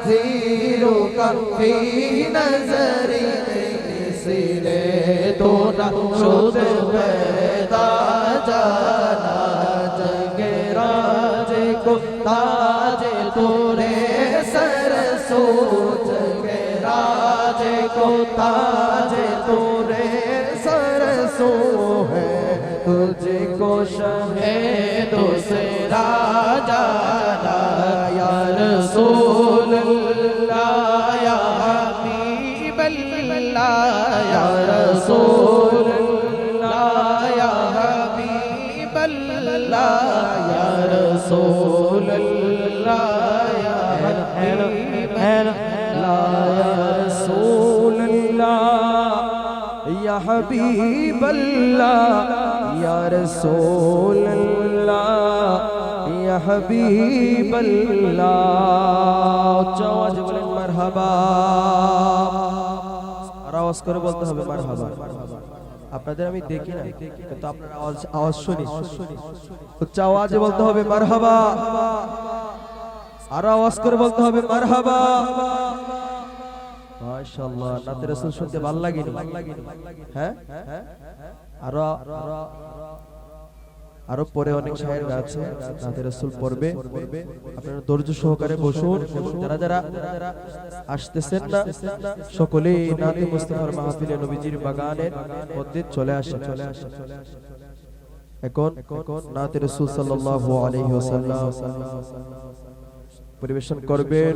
नज़ीरुका फी नज़री सीने तो न शुद्ध पैदा जाना जगे राजे को ताजे तोरे सरसो जगे राजे को ताजे तोरे सरसो है तुझको शहे दूसरा जाना या रसूल अल्लाह या हबीब अल्लाह या रसूल अल्लाह या हबीब अल्लाह या रसूल अल्लाह या हबीब अल्लाह या रसूल अल्लाह या हबीब अल्लाह या रसूल अल्लाह या हबीब अल्लाह উচ্চ আওয়াজে বলেন মারহাবা আর আওয়াজ করে বলতে হবে মারহাবা আপনাদের আমি দেখি না কিন্তু আপনার আওয়াজ শুনি উচ্চ আওয়াজে বলতে হবে মারহাবা আর আওয়াজ করে বলতে হবে মারহাবা মাশাআল্লাহ নাতে রাসূল শুনতে ভালো লাগেনি হ্যাঁ আরো পরে অনেক শায়ের আছে নাতে রাসূল পড়বে আপনারা ধৈর্য সহকারে বসুন এবং যারা যারা আসতেছেন না সকলেই নাতে মুস্তাফার মাহফিলে নবীজির বাগানের মধ্যে চলে আসে এখন নাতে রাসূল সাল্লাল্লাহু আলাইহি ওয়াসাল্লাম পরিবেশন করবেন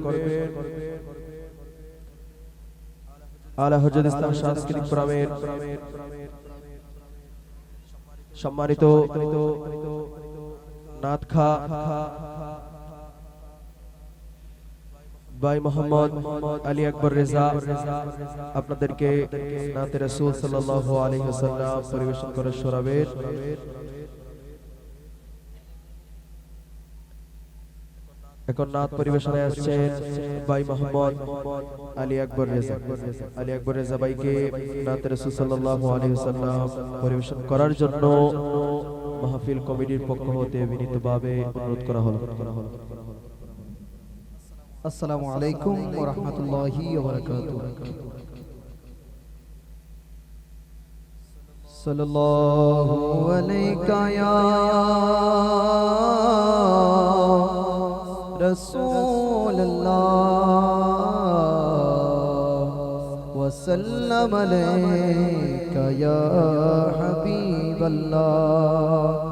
আলা হযরত ইসলাম সাংস্কৃতিক ফোরামের সম্মানিত নাতখা ভাই মোহাম্মদ আলী আকবর রেজা আপনাদেরকে নাতে রাসূল সাল্লাল্লাহু আলাইহি ওয়াসাল্লাম পরিবেশন করে শোনাবেন এখন নাত পরিবেশনায় আসছেন ভাই মোহাম্মদ আলী আকবর রেজা ভাইকে নাতে রাসূল সাল্লাল্লাহু আলাইহি ওয়াসাল্লাম পরিবেশন করার জন্য মাহফিল কমিটির পক্ষ হতে বিনীতভাবে অনুরোধ করা হলো আসসালামু আলাইকুম ওয়া রাহমাতুল্লাহি ওয়া বারাকাতুহু সাল্লাল্লাহু আলাইকা ইয়া رسول الله وسلم عليك يا حبيب الله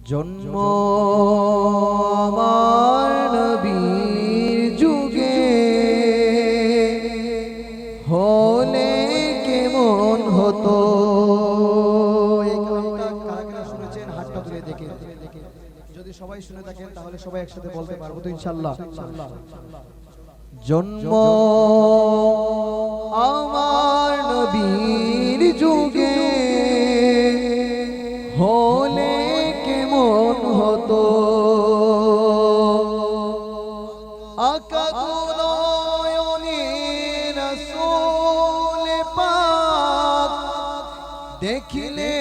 জন্ম আমার নবীর যুগে হলে কেমন হতো যদি সবাই শুনে থাকেন তাহলে সবাই একসাথে বলতে পারবো তো ইনশাআল্লাহ জন্ম আমার নবীর যুগে হলে কেমন হতো আকাগুনয়নে রাসূল পাক দেখিলে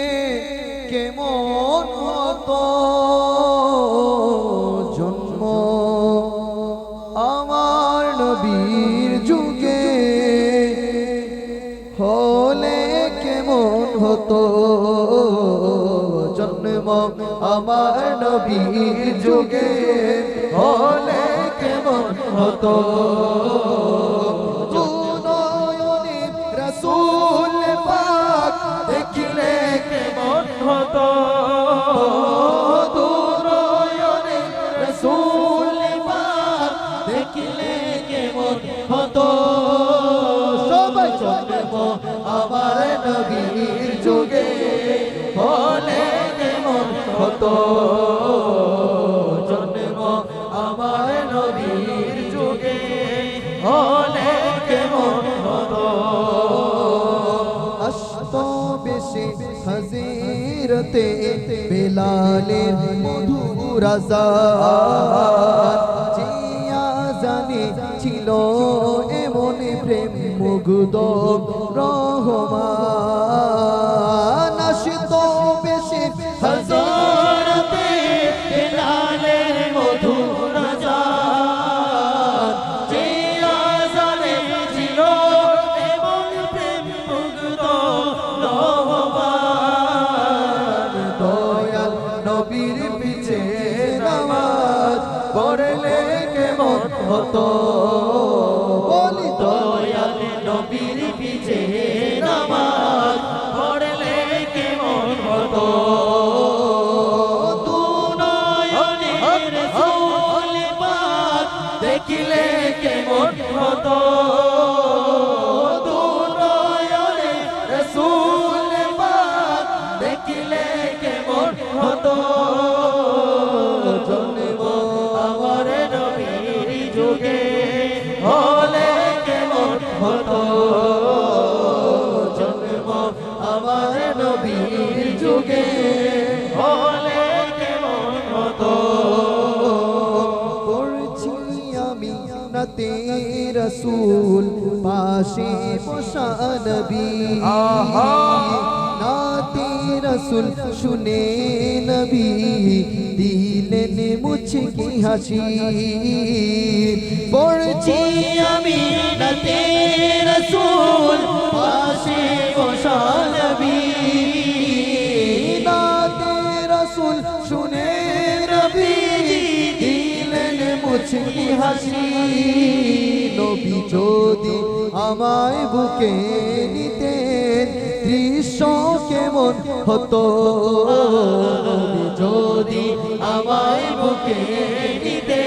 কেমন হতো জন্ম আমার নবীর যুগে হলে কেমন হতো জন্ম আমার নবীর যুগে হলে কেমন হতো দুনয়নে রাসূল পাক দেখিলে কেমন হতো দুনয়নে রাসূল পাক দেখিলে কেমন হতো সবাই জন্ম আমার নবীর যুগে হলে কেমন হতো জন্ম আমার নবীর যুগে হলে কেমন হতো আসতো বেশি হযরতে বেলালের মধুর আযান জিয়া জানি ছিল এমন প্রেম মুগ্ধ রহমান আসতো বেশি হযরতে হতো বলি দয়াল নবীর পিছে নামাজ পড়লে কেমন হতো দু নয়নে রাসূল পাক দেখিলে কেমন হতো দু নয়নে রাসূল পাক দেখিলে কেমন হতো জন্ম আমার নবীর যুগে হলে কেমন হতো জন্ম আমার নবীর যুগে হলে কেমন হতো পড়ছি আমি নাতে রাসূল পাশে বসা নবী নাতে রাসূল শুনে নবী দিলেন মুচকি হাসি পড়ছি আমি নাতে রাসূল পাশে বসা নবী নাতে রাসূল শুনে নবী দিলেন মুচকি হাসি নবী যদি আমায় বুকে নিতেন দৃশ্য কেমন হতো নবী যদি আমায় বুকে নিতে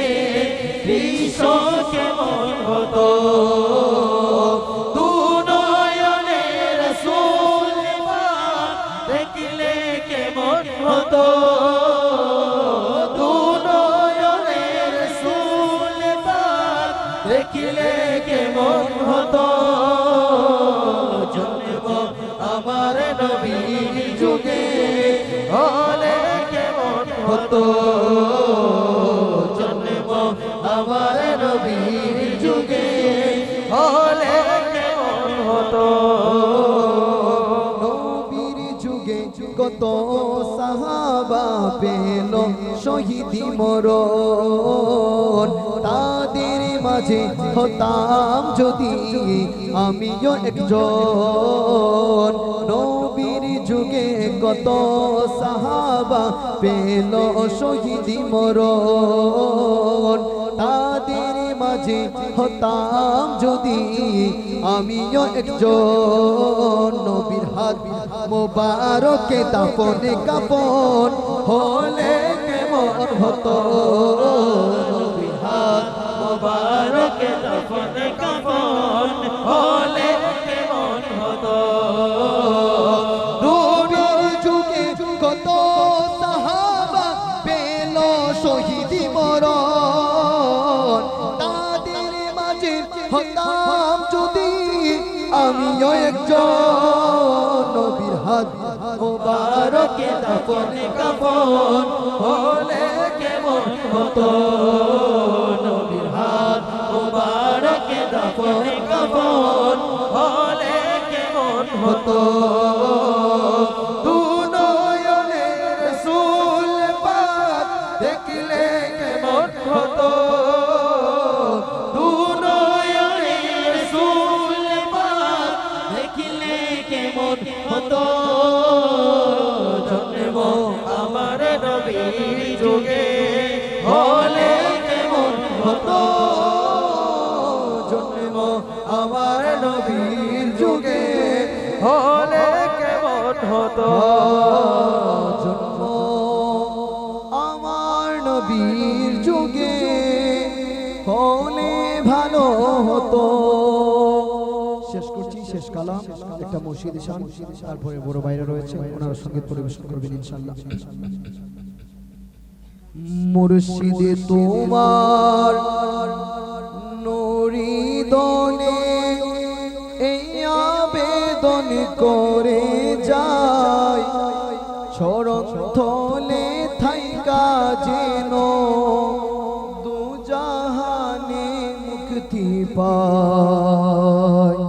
দৃশ্য কেমন হতো দু নয়নে রাসূল পাক দেখলে কেমন হতো দু নয়নে রাসূল পাক দেখলে কেমন হতো জন্ম আমার নবীর যুগে হলে কেমন হতো জন্ম আমার নবীর যুগে হলে কেমন হতো নবীর যুগে কত সাহাবা পেল শহীদি মরণ তাদের মাঝে হতাম যদি আমিও একজন নবীর যুগে কত সাহাবা পেল শহীদি মরণ তাদের মাঝে হতাম যদি আমিও একজন নবীর হাত মোবারকে দাফনে কাফন হলে কেমন হতো নবীর হাত মোবারকে দাফনে কাফন হলে কেমন হতো নবীর যুগে কত সাহাবা পেল শহীদি মরণ তাদের মাঝে হতাম যদি আমিও একজন নবীর হাত মোবারকে দাফনে কাফন হলে কেমন হতো নবীর হাত মোবারকে দাফনে কাফন হলে কেমন হতো দু নয়নে রাসূল পাক দেখলে কেমন হতো দু নয়নে রাসূল পাক দেখিলে কেমন হতো জন্ম আমার নবীর যুগে হলে কেমন হতো জন্ম আমার নবীর যুগে হলে কেমন হতো জন্ম আমার নবীর যুগে হলে ভালো হতো শেষ করছি শেষ কালাম একটা মসজিদ শান তারপরে বড় বাইরে রয়েছে ওনারা সঙ্গীত পরিবেশন করবেন ইনশাআল্লাহ মুর্শিদে তোমার নরিদনে এই আবেদন করে যায় চরণ তলে থাইকা যেন দু জাহানে মুক্তি পায়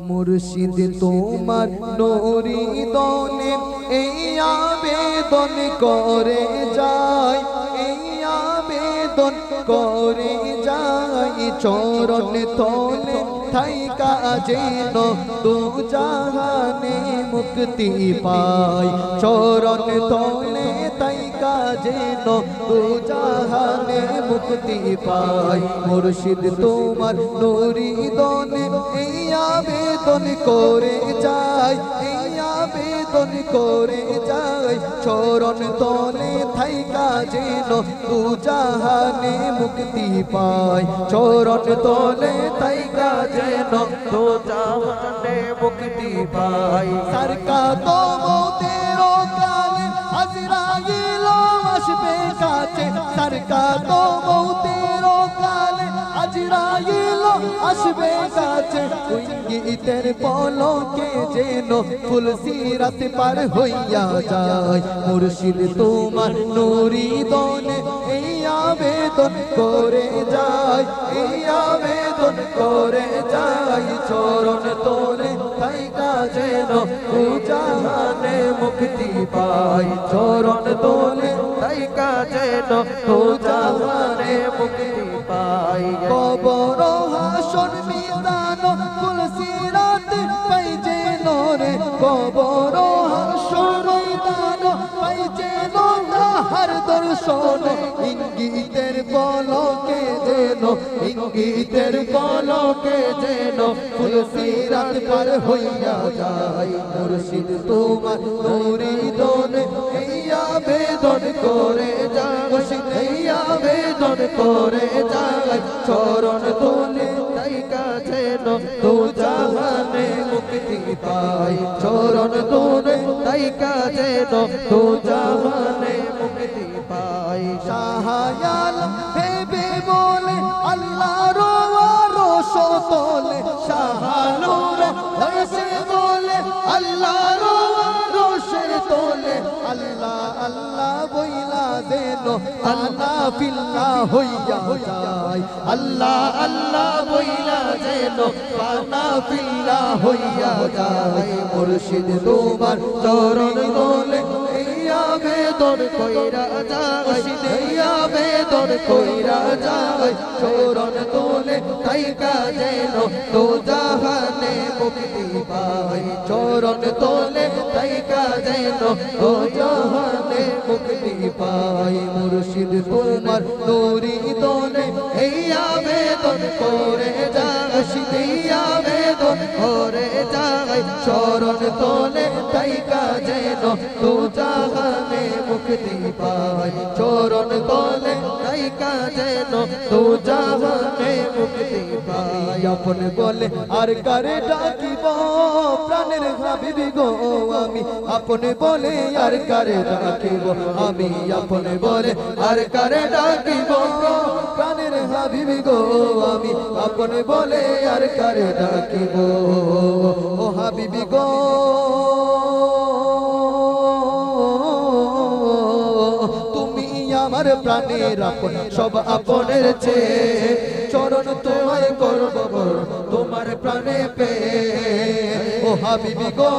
মুর্শিদ তোমার নরিদনে এই আবেদন করে যায় এই আবেদন করে যায় চরণ তলে থাইকা যেন দু জাহানে মুক্তি পায় চরণ তলে থাইকা যেন দু জাহানে মুক্তি পাই মুর্শিদ তোমার নুরি দনে এই আবেদন করে যাই এই আবেদন করে যাই চরণ তলে থাইকা যেন দু জাহানে মুক্তি পাই চরণ তলে থাইকা যেন তো জাহানে মুক্তি পাই সরকা তো মৌতের কালে আজরাইল আসবে কাছে সরকা তো মৌতের কালে আজরাইল আসবে কাছে ইঙ্গিতের পলকে যেন ফুল সিরাত পার হইয়া যায় মুর্শিদ তোমার নুরি দনে এই আবেদন করে যায় এই আবেদন করে যায় চরণ তোলে থাইকা যেন দু জাহানে মুক্তি পাই চরণ তোলে তাইকা যেন তো জাহানে মুক্তি পাই কবর হাসর মিদান ফুল সিরাত পাই যেন রে কবর হাসর মিদান পাই যেন তাহার দর্শন ইঙ্গিতের পলকে যেন ইঙ্গিতের পলকে যেন ফুল সিরাত পার হইয়া যায় মুর্শিদ তোমার নুরি দনে এই আবেদন করে যায় মুর্শিদ এই আবেদন করে যায় চরণ তোলে তাইকা যেন তো জাহানে মুক্তি পাই চরণ তোলে তাইকা যেন তো জাহানে মুক্তি পাই শাহায়াল হেবে বলে আল্লাহর আরশ তোলে শাহানুর হইছে বলে আল্লাহর আরশ তোলে আল্লাহ আল্লাহ বইলা যেন আল্লাহ ফিল্লাহ হইয়া যায় আল্লাহ আল্লাহ বইলা যেন পানা পিল্লা হইয়া যায় মুর্শিদ তোমার চরণ তোলে এই আবেদন কইরা যায় এই আবেদন কইরা যায় চরণ তোলে তাইকা যেন তো জাহানে মুক্তি পাই চরণ তোলে তাইকা যেন তো জাহানে মুক্তি পাই মুর্শিদ তোমার নুরি দনে এই আবেদন করে যায় এই আবেদন করে যায় চরণ তোলে তাইকা যেন তো জাহানে মুক্তি পাই চরণ তোলে তাইকা যেন তো জাহানে মুক্তি পাই আপন বলে আর কারে ডাকিব প্রাণের হাবিবি গো আমি আপন বলে আর কারে ডাকিব আমি আপন বলে আর কারে ডাকিব প্রাণের হাবিবি গো আমি আপন বলে আর কারে ডাকিব ও হাবিবি গো তুমি আমার প্রাণের আপন সব আপনের চেয়ে চরণ তোমায় করব বরণ তোমার প্রাণে পে ও হাবিবি গো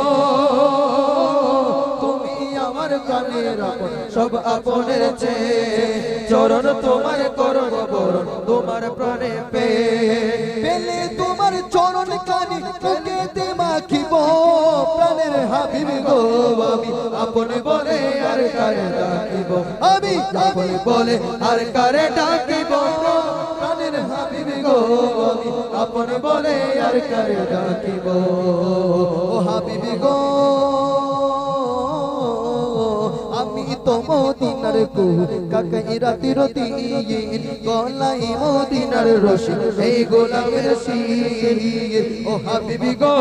তুমি আমার প্রাণের আপন সব আপনের চেয়ে চরণ তোমার করব বরণ তোমার প্রাণে পে পেলে তোমার চরণ কানি বুকেতে মাখিব প্রাণের হাবিবি গো আমি আপন বলে আর কারে ডাকিব আমি আপন বলে আর কারে ডাকিব প্রাণের হাবিবি গো আমি আপন বলে আর কারে ডাকিব ও হাবিবি গো আমি তো মদিনার কু কাকাই রাতি রতি গলাই মদিনার রশি এই গোলামের শির ও হাবিবি গো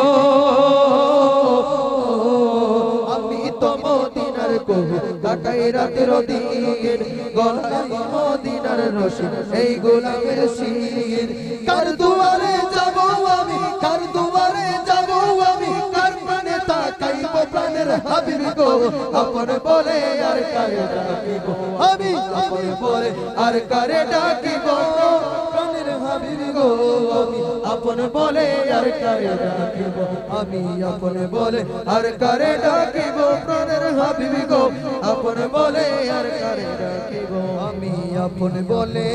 আমি তো মদিনার কু কাকাই রাতি রতি গলাই মদিনার রশি এই গোলামের শির কার দুয়ারে যাব আমি কার দুয়ারে যাব আমি কার প্রাণে তাকাইব প্রাণের হাবিবি গো আপন বলে আর কারে ডাকিব আমি আপন বলে আর কারে ডাকিব প্রাণের হাবিবি গো আমি আপন বলে আর কারে ডাকিব আমি আপন বলে আর কারে ডাকিব প্রাণের হাবিবি গো আপন বলে আর কারে ডাকিব আমি আপন বলে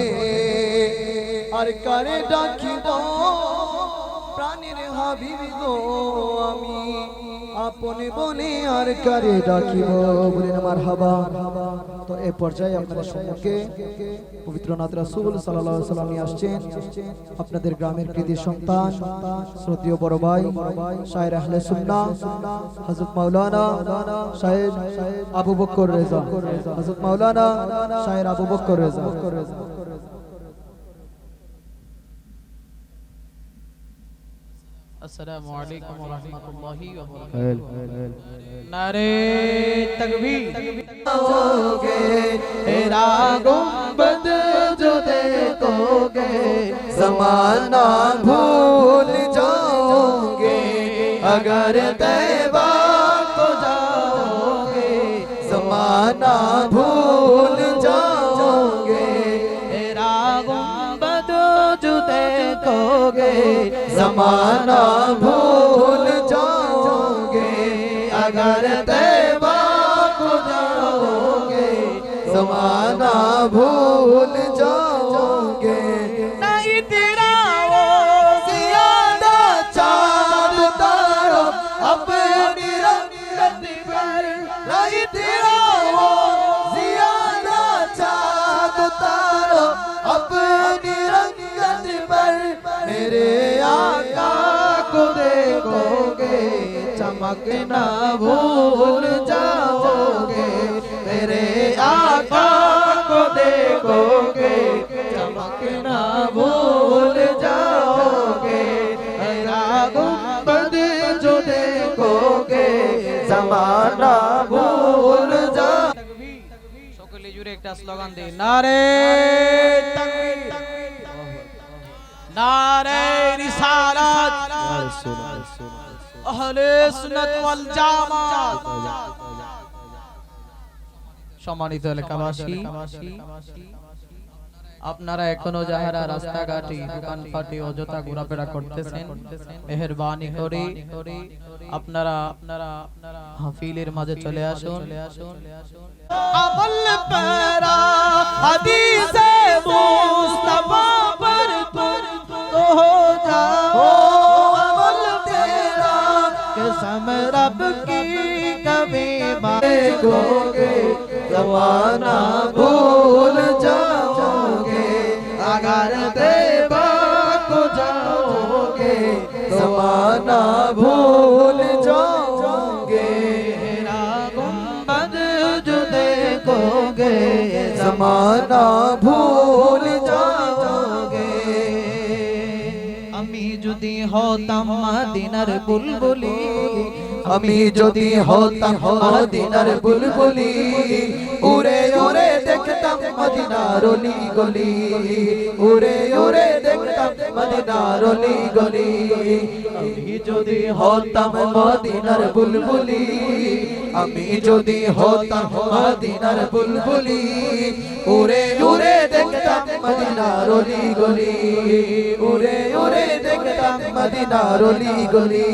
আর কারে ডাকিব প্রাণের হাবিবি গো আমি আপন বলে আর কারে ডাকিব বলেন মারহাবা তো এই পর্যায়ে আপনাদের সম্মুখে পবিত্র নাত রাসূল সাল্লাল্লাহু আলাইহি ওয়াসাল্লাম নিয়ে আসছেন আপনাদের গ্রামের কৃতি সন্তান শ্রদ্ধেয় বড় ভাই শায়ের আহলে সুন্নাহ হযরত মাওলানা শায়ের আবু বকর রেজা, হযরত মাওলানা শায়ের আবু বকর রেজা। अस्सलामु अलैकुम व रहमतुल्लाहि व बरकातुहू। नारे तकबीर जाओगे तेरा गुंबद जो देखोगे ज़माना भूल जाओगे अगर तैबा को जाओगे ज़माना भूल जाओगे तेरा गुंबद जो देखोगे ज़माना भूल जाओगे अगर तैबा को जाओगे ज़माना भूल जाओगे नहीं तेरा वो ज़ियादा चाँद तारो अपनी रंगत पर नहीं तेरा वो ज़ियादा चाँद तारो अपनी रंगत पर मेरे आका को देखोगे चमकना भूल जाओगे मेरे आका को देखोगे चमकना भूल जाओगे मेरा गुंबद जो देखोगे ज़माना भूल जाओ সকলে জুড়ে একটা স্লোগান দিই, নারে তাকবীর, নারে রিসালাত, আহলে সুন্নাত ওয়াল জামাত। সম্মানিত এলাকাবাসী, আপনারা এখনো যাহারা রাস্তাঘাটে দোকানপাটে অযথা ঘোরাফেরা করতেছেন, মেহেরবানি করে আপনারা হাফিলের মাঝে চলে আসুন। আমল পেরা হাদিসে মুস্তাফা पर तुम तो हो जाओ अमल तेरा कसम रब की कभी देखोगे ज़माना भूल जाओगे अगर तैबा को जाओगे ज़माना भूल जाओगे मेरा गुंबद जो देखोगे ज़माना भूल जाओगे আমি যদি হতাম মদিনার বুলবুলি, আমি যদি হতাম মদিনার বুলবুলি উড়ে উড়ে দেখতাম মদিনার অলি গলি উড়ে উড়ে দেখতাম মদিনার অলি গলি আমি যদি হতাম মদিনার বুলবুলি আমি যদি হতাম মদিনার বুলবুলি উড়ে উড়ে দেখতাম মদিনার অলি গলি উড়ে উড়ে দেখতাম মদিনার অলি গলি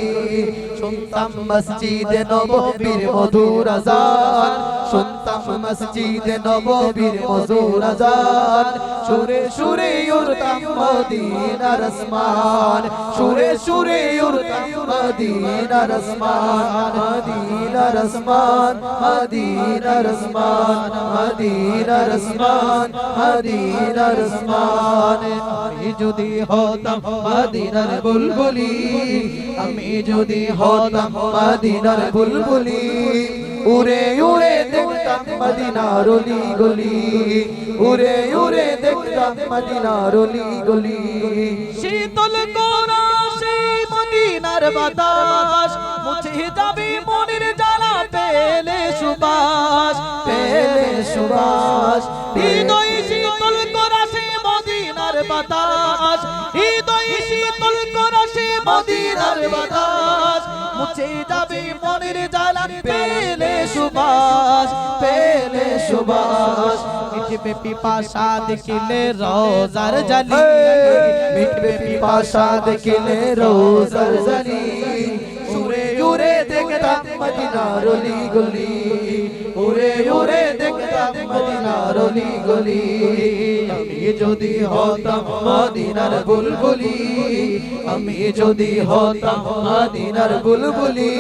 শুনতাম মসজিদে নববীর মধুর আযান শুনতাম মসজিদে নববীর মধুর আযান সুরে সুরে উড়তাম মদিনার আসমান সুরে সুরে উড়তাম মদিনার আসমান মদিনার আসমান মদিনার আসমান মদিনার আসমান মদিনার আসমান আমি যদি হতাম মদিনার বুলবুলি আমি যদি হতাম মদিনার বুলবুলি উড়ে উড়ে দেখতাম মদিনার অলি গলি উড়ে উড়ে দেখতাম মদিনার অলি গলি শীতল কোরা সেই মদিনার বাতাস মুছে যাবে মনের জ্বালা পেলে সুবাস পেলে সুবাস হৃদয় শীতল কোরা সেই মদিনার বাতাস হৃদয় শীতল কোরা সেই মদিনার বাতাস মুছে যাবে মনের জ্বালা পেলে সুবাস পেলে সুবাস মিটবে পিপাসা দেখিলে রোজার জালি মিটবে পিপাসা দেখিলে রোজার জালি উড়ে উড়ে দেখতাম মদিনার অলি গলি উড়ে উড়ে দেখতাম মদিনার অলি গলি আমি যদি হতাম মদিনার বুলবুলি আমি যদি হতাম মদিনার বুলবুলি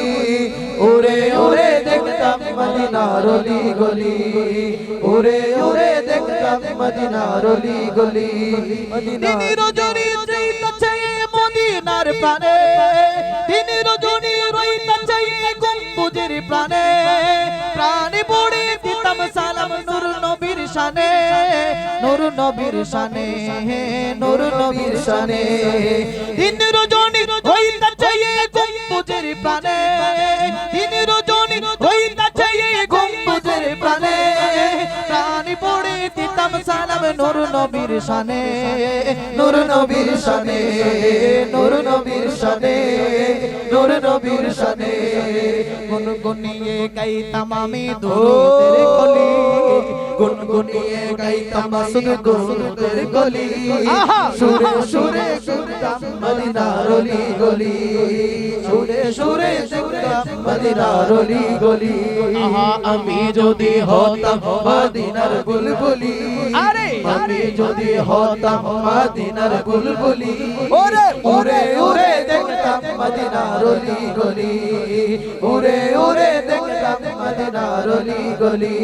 উড়ে উড়ে দেখতাম মদিনার অলি গলি উড়ে উড়ে দেখতাম মদিনার অলি গলি দিন রজনী রইতাছে মদিনার প্রাণে দিন রজনী রইতাছে গম্বুজের প্রাণে প্রাণে পড়ে দিতাম সালাম নূর নবীর শানে নূর নবীর শানে নূর নবীর শানে দিন রজনী রইতাছে গম্বুজের প্রাণে দিন রজনী রইতাছে গম্বুজের প্রাণে প্রাণে পড়ে দিতাম সালাম নূর নবীর শানে নূর নবীর শানে নূর নবীর শানে নূর নবীর শানে গুনগুনিয়ে গাইতাম আমি দুরুদের কলি গুনগুনিয়ে গাইতাম সুরগুরুদের গলি সুরে সুরে শুনতাম মদিনার অলি গলি সুরে সুরে শুনতাম মদিনার অলি গলি আহা আমি যদি হতাম মদিনার বুলবুলি আরে আমি যদি হতাম মদিনার বুলবুলি ওরে ওরে ওরে দেখতাম মদিনার অলি গলি ওরে ওরে দেখতাম মদিনার অলি গলি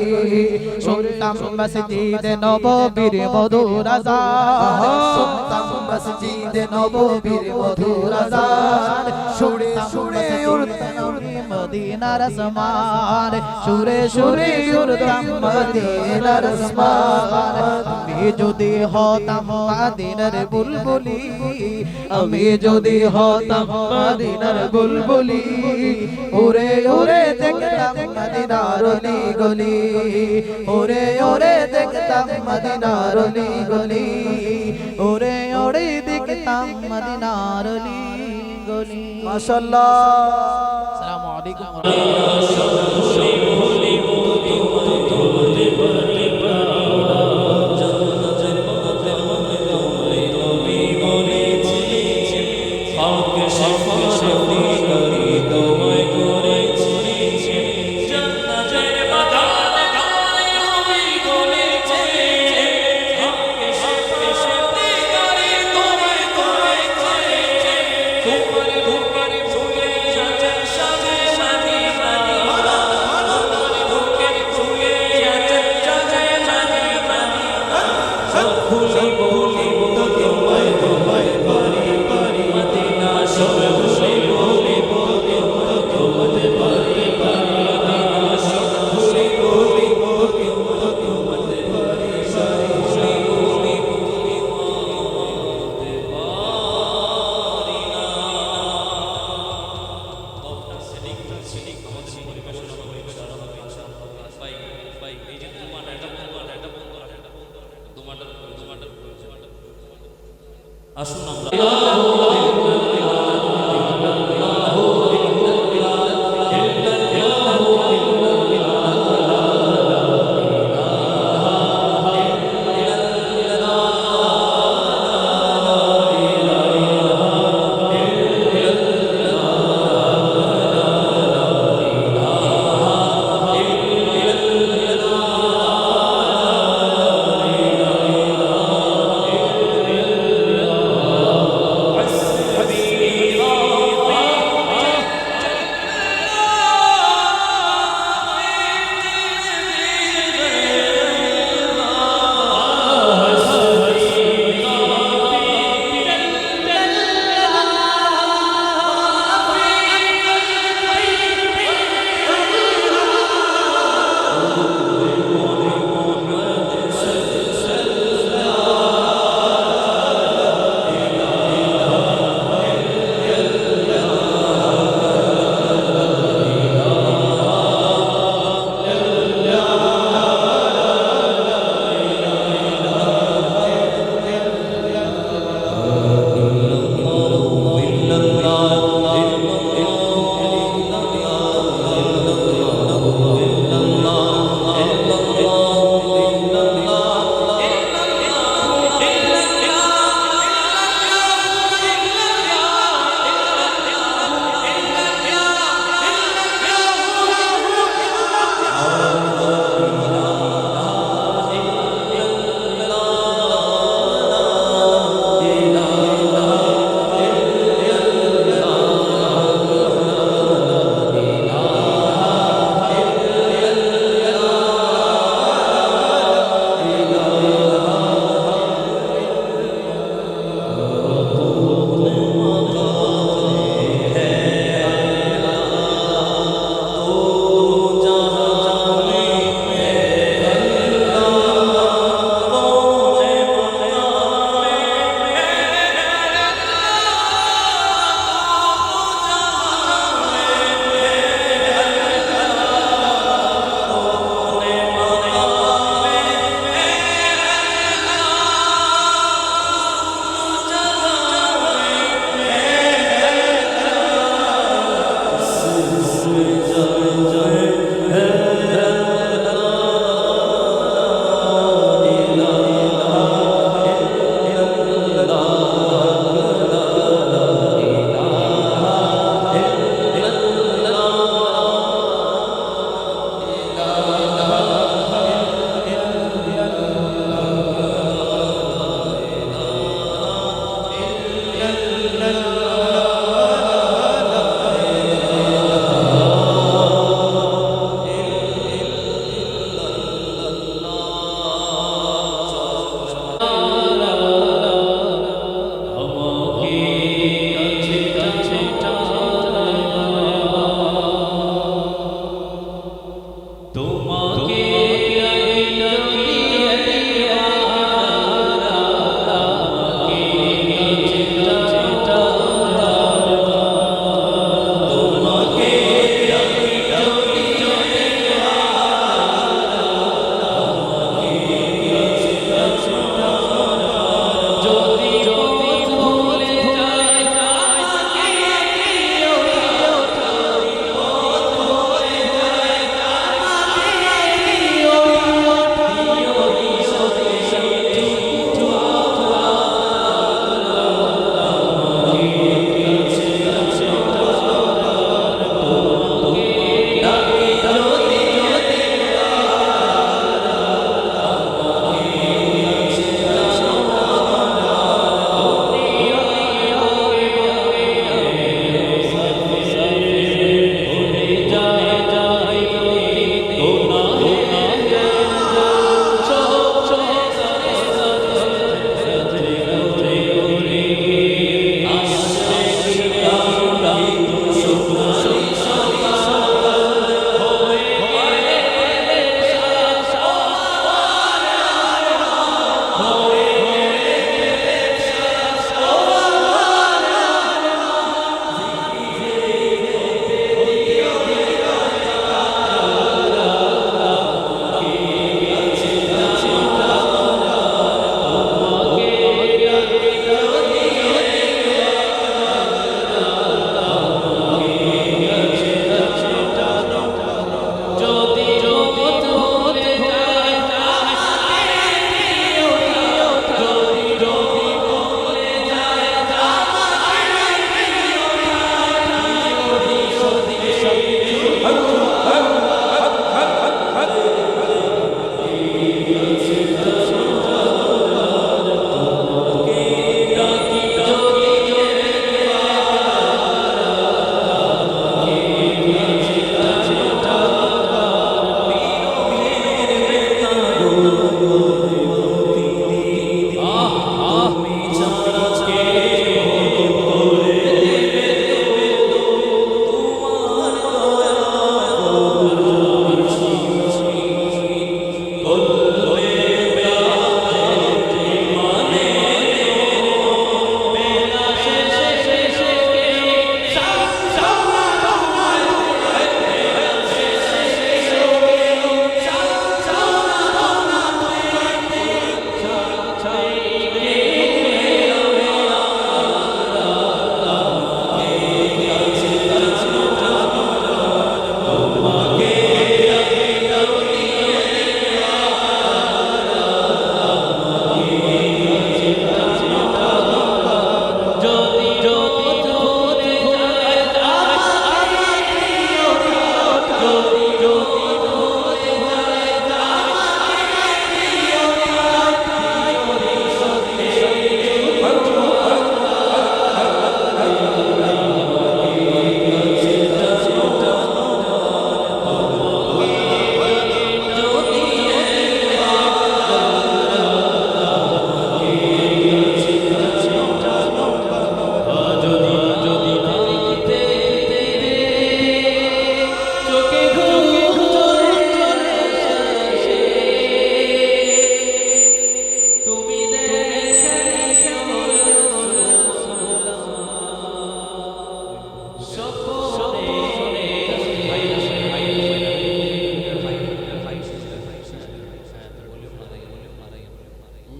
শুনতাম মসজিদে নববীর মধুর আযান শুনতাম মসজিদে নববীর মধুর আযান সুরে সুরে উড়তাম মদিনার আসমান সুরে সুরে উড়তাম মদিনার আসমান আমি যদি হতাম মদিনার বুলবুলি আমি যদি হতাম মদিনার বুলবুলি উড়ে উড়ে দেখতাম মদিনার অলি গলি উড়ে উড়ে দেখতাম মদিনার অলি গলি ওরে ওরে দেখতাম মদিনার অলি গলি মাশাআল্লাহ আসসালামু আলাইকুম ওয়া রাহমাতুল্লাহ আসুন আমরা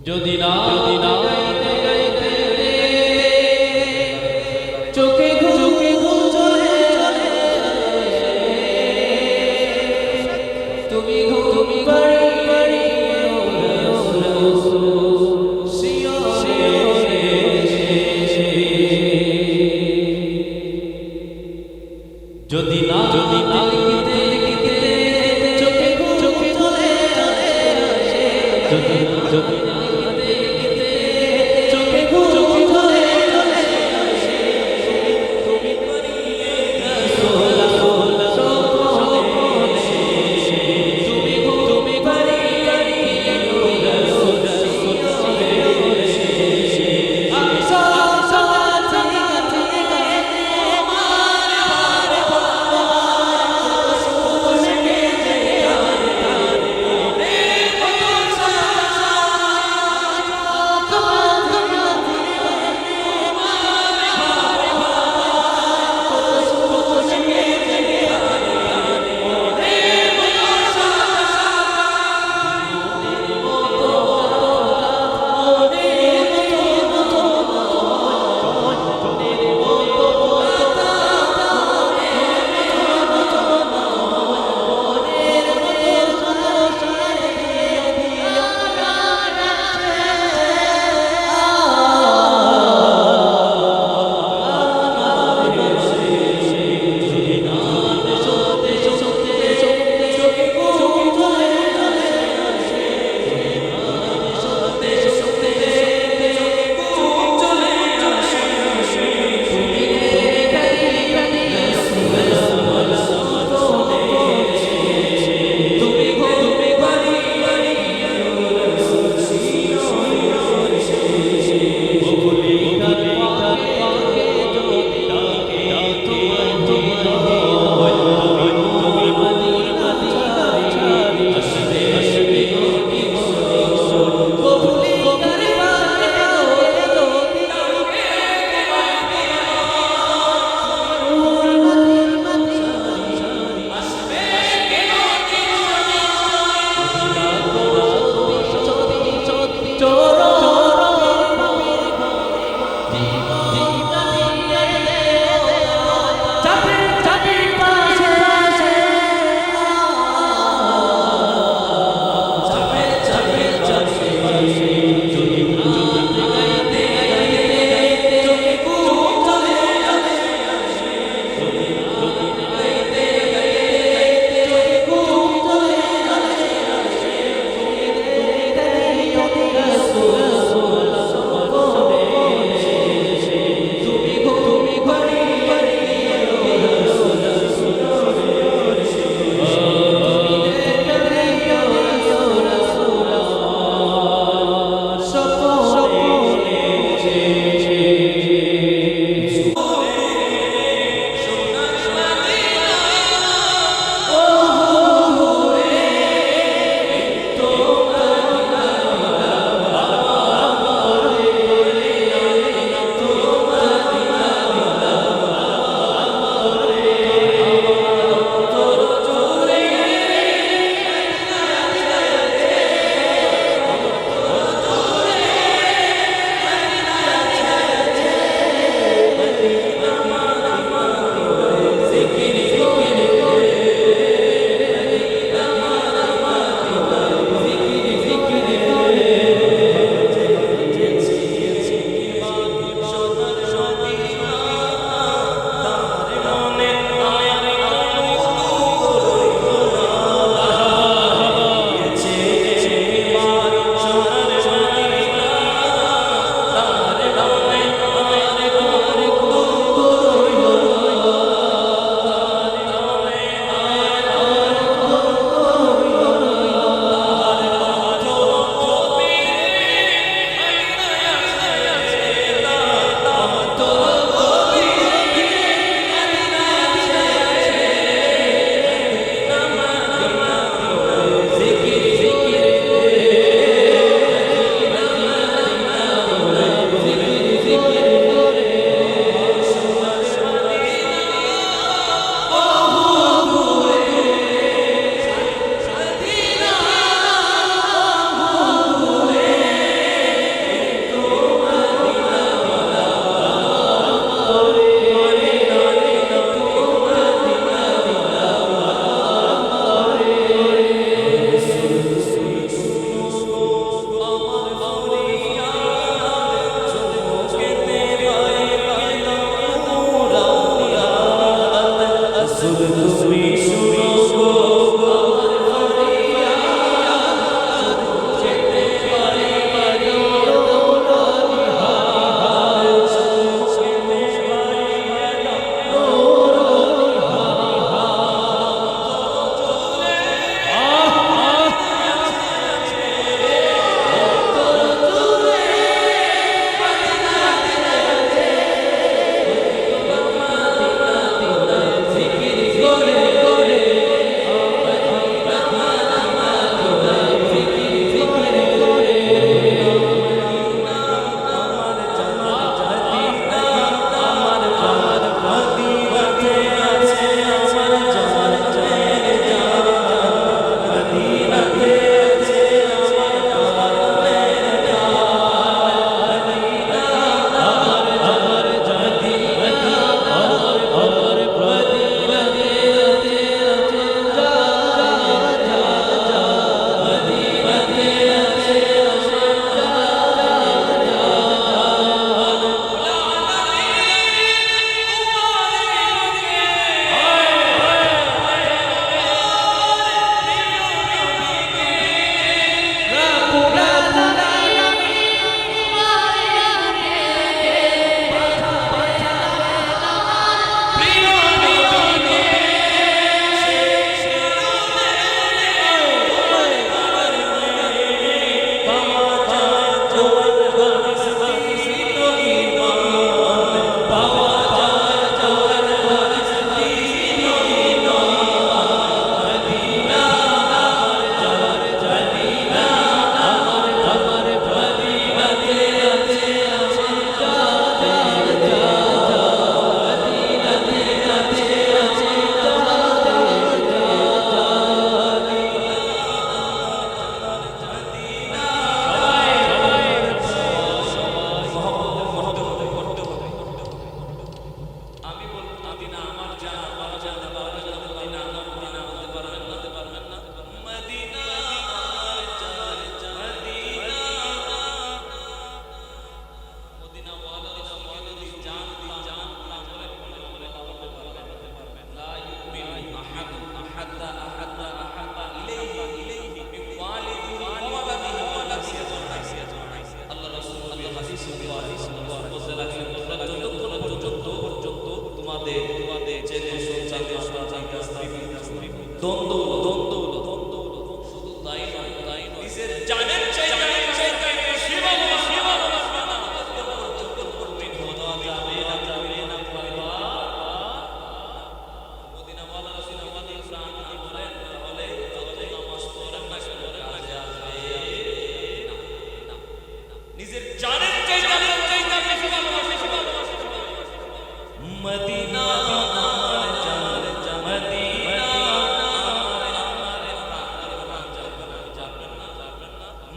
যদি না চোখে ঘুম চলে তুমি বাড়ি যদি না লিখিতে চোখে চলে যদি না লিখিতে চোখে চলে তুমি বাড়িয়ে সোলা তুমি বাড়িয়ে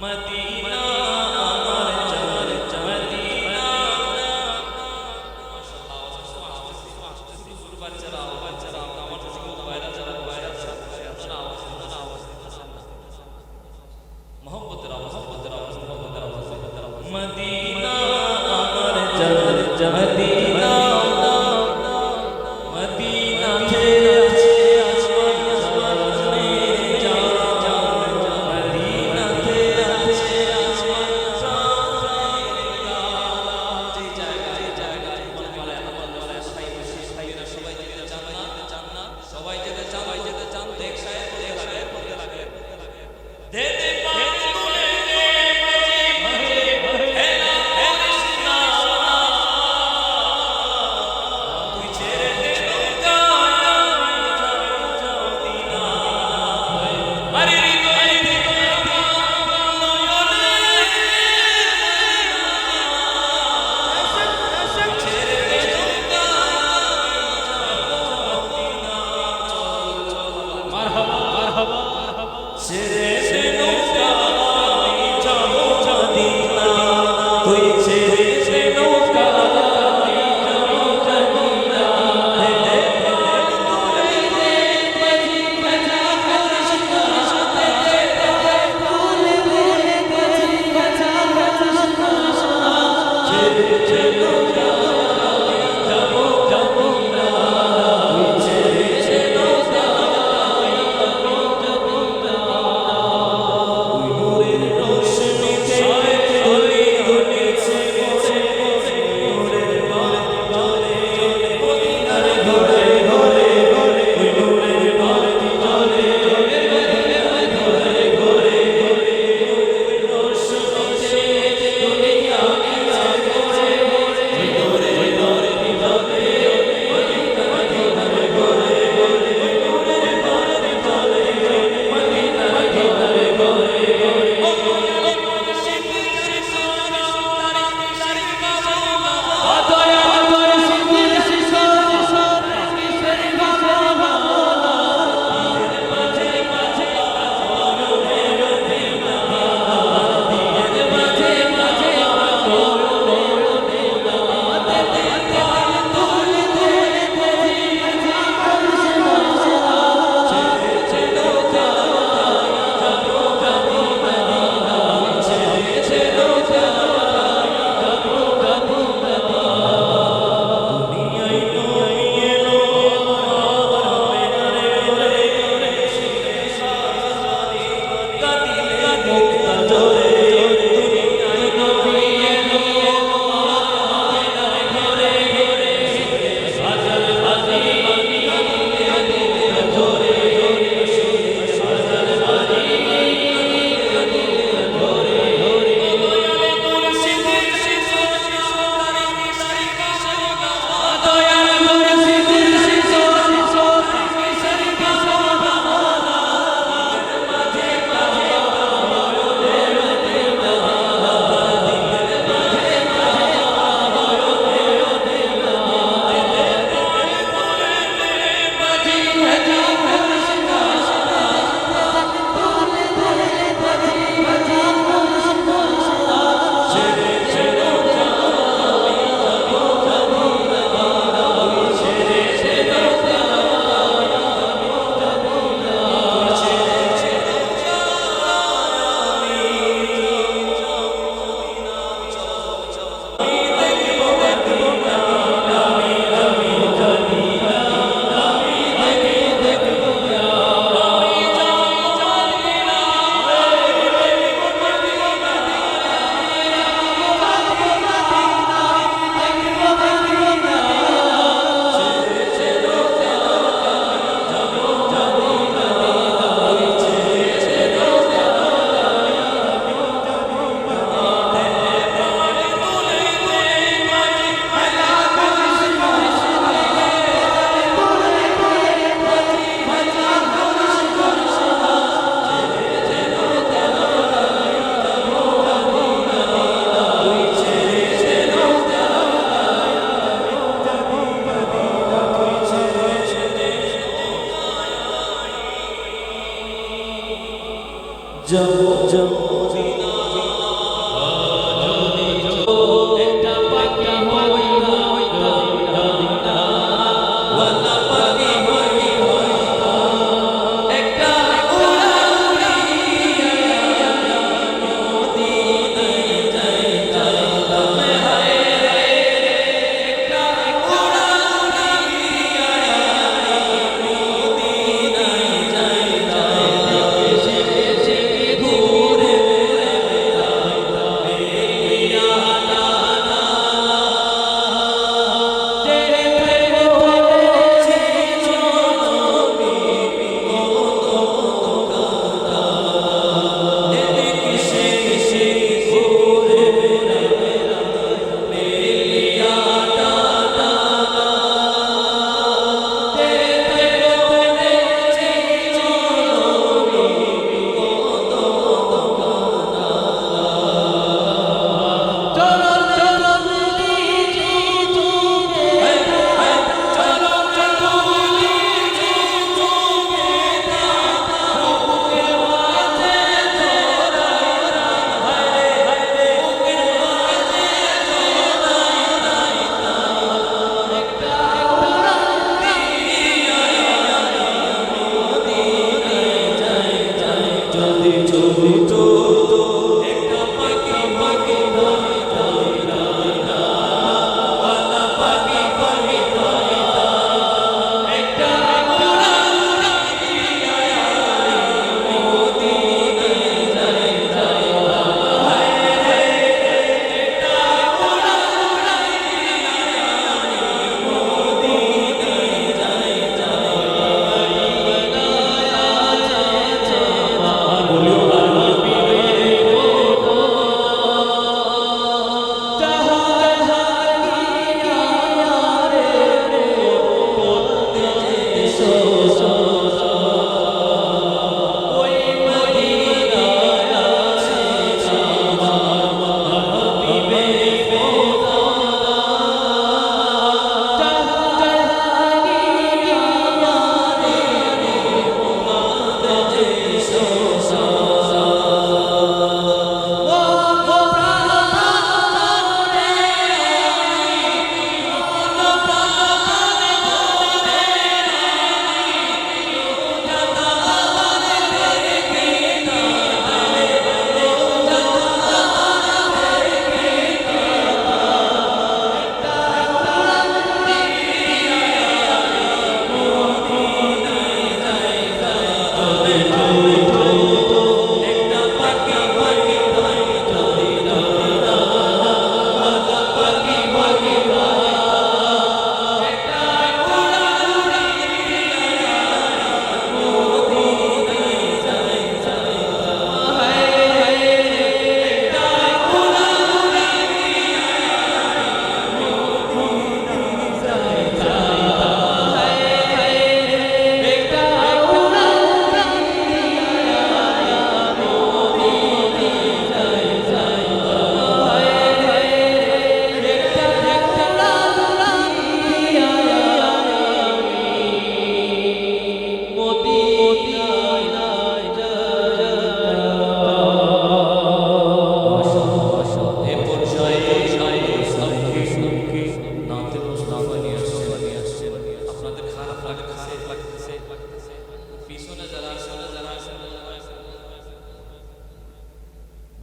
মদিনা আমার জান মদিনা বাচ্চারা আমার বাইরে যারা মোহাম্মতের আওয়াজ মদিনা আমার জান মদিনা মদিনা থেকে আসমান জানে মদিনা থেকে আসমান যে জায়গায় আমল সাইয়েরা সবাই যেতে চান না সবাই যেতে চান দেখ সাহেব বলতে লাগে দে দে পানি তুলে দে মাঝে হেলা করিস না তুই ছেড়ে দে নৌকা যাও দিনা আরে হৃদয়ে ছেড়ে দে নৌকা মারহাবা ছেড়ে দে নৌকা যাও মদিনা তুই ছেড়ে দে নৌকা যাও মদিনা দে পানি তুলে দে বাজি বাজা করিস না দে তুলে দে বাজি বাজা করিস না ছেড়ে দে নৌকা যাও মদিনা তুই ছেড়ে দে নৌকা নূরের রোশনীতে গলি গলিছে নূরের বাতি জ্বলে মদিনার ঘরে ঘরে ওই নূরের বাতি জ্বলে মদিনার ঘরে ঘরে নূরের রোশনীতে গলি গলিছে ওই নূরের বাতি জ্বলে মদিনার ঘরে ঘরে ওই নূরের বাতি জ্বলে মদিনার ঘরে ঘরে যাব যাব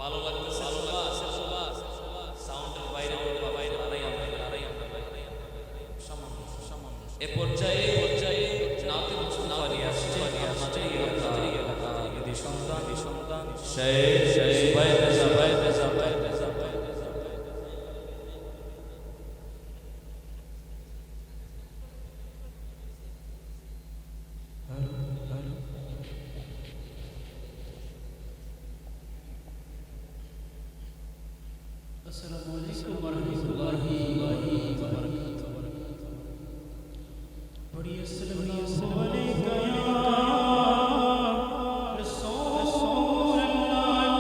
ভালো লাগতেছে সবার সাউন্ডের বাইরে আড়াই সামান্য এ পর্যায়ে নাতে মুস্তাফা নিয়ে আসছে আমাদের এলাকা বিধি সন্তান শেখ সুবাইর রেজা अस्सलामु अलैकुम वरहमतुल्लाहि वबरकातुहू। पढ़िए सल्लल्लाहु अलैका या रसूल अल्लाह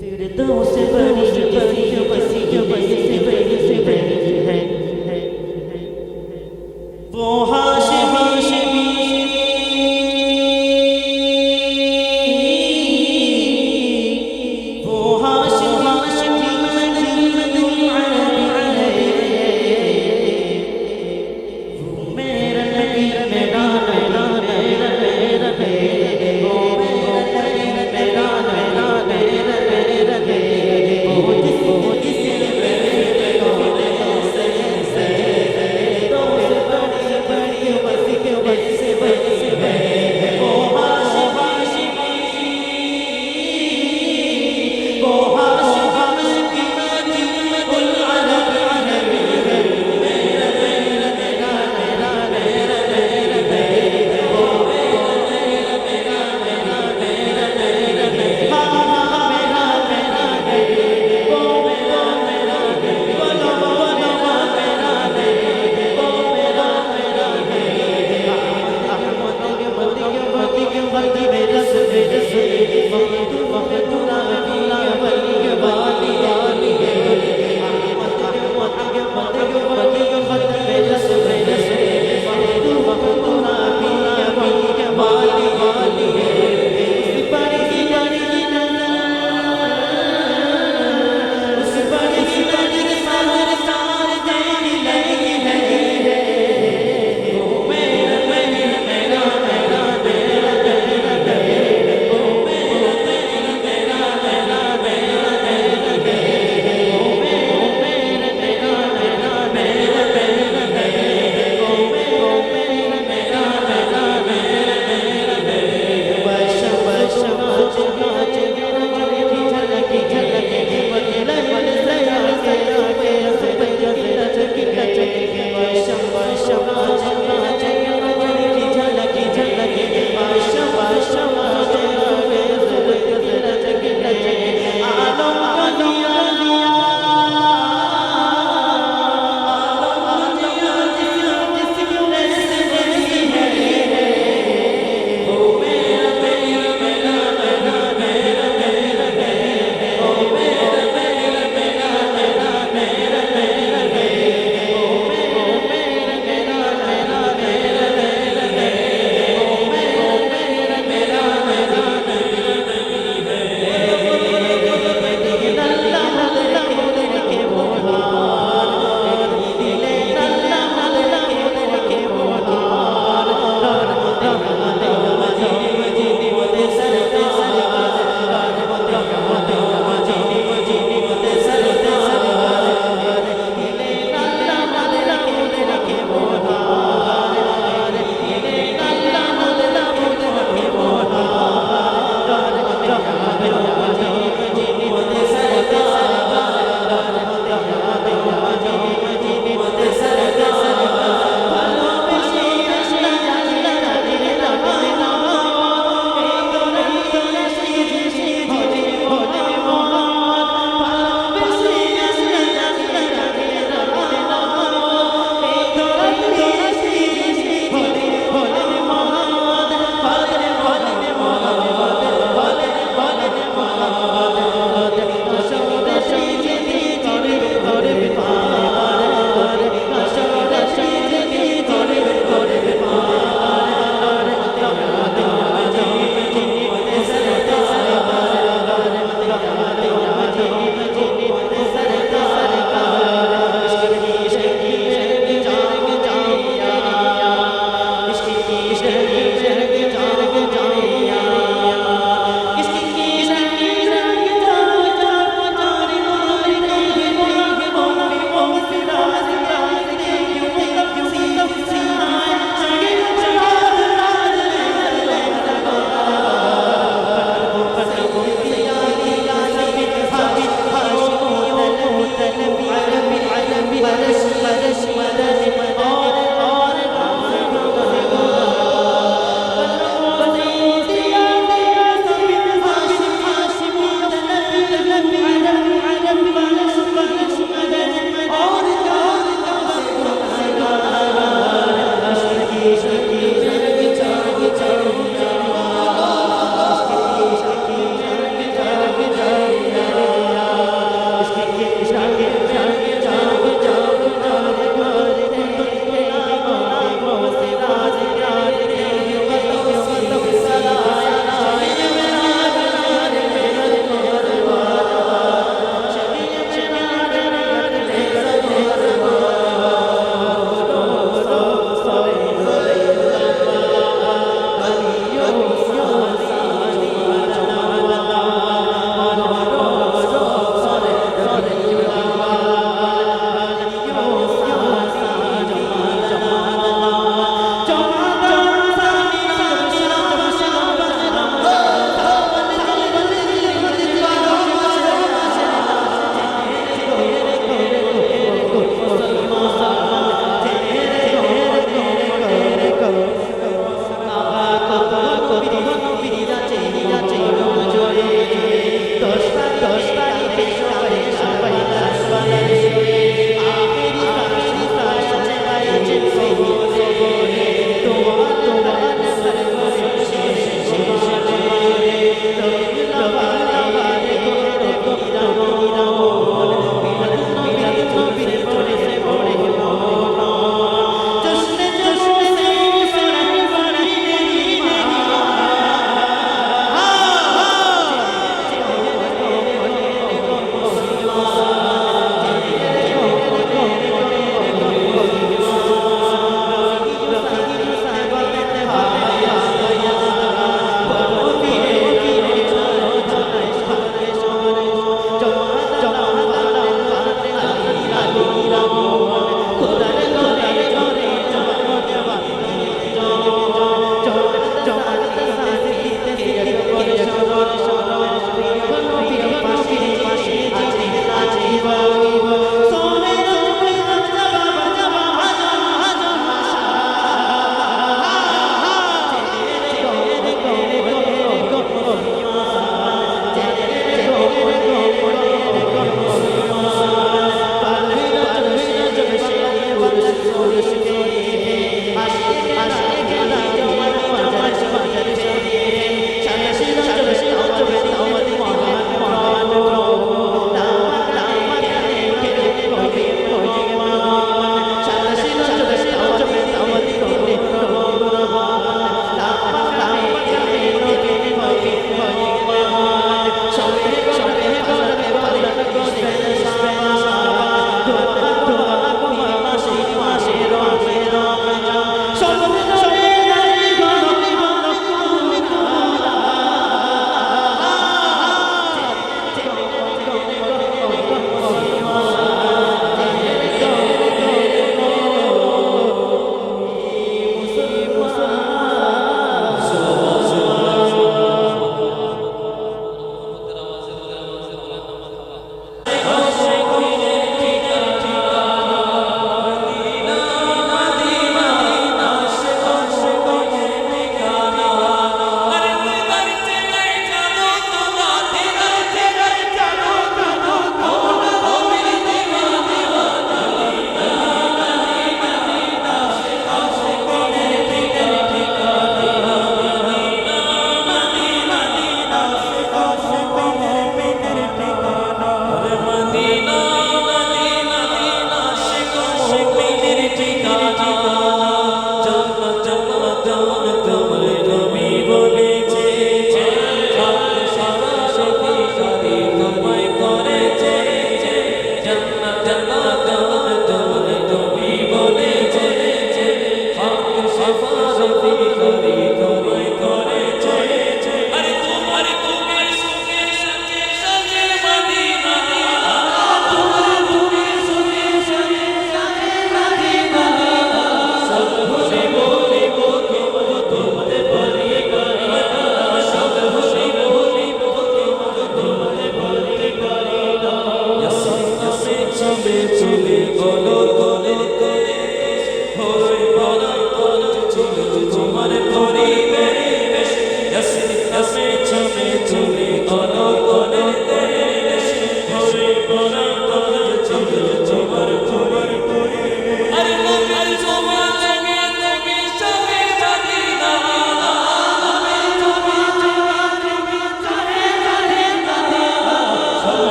फिरदौस बड़ी किसी बड़ी है वो हाशिमी वो हाशिमी मदनी अरबी है वो मेरा नबी मेरा वो मेरा नबी मेरा वो जिसके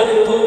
तुम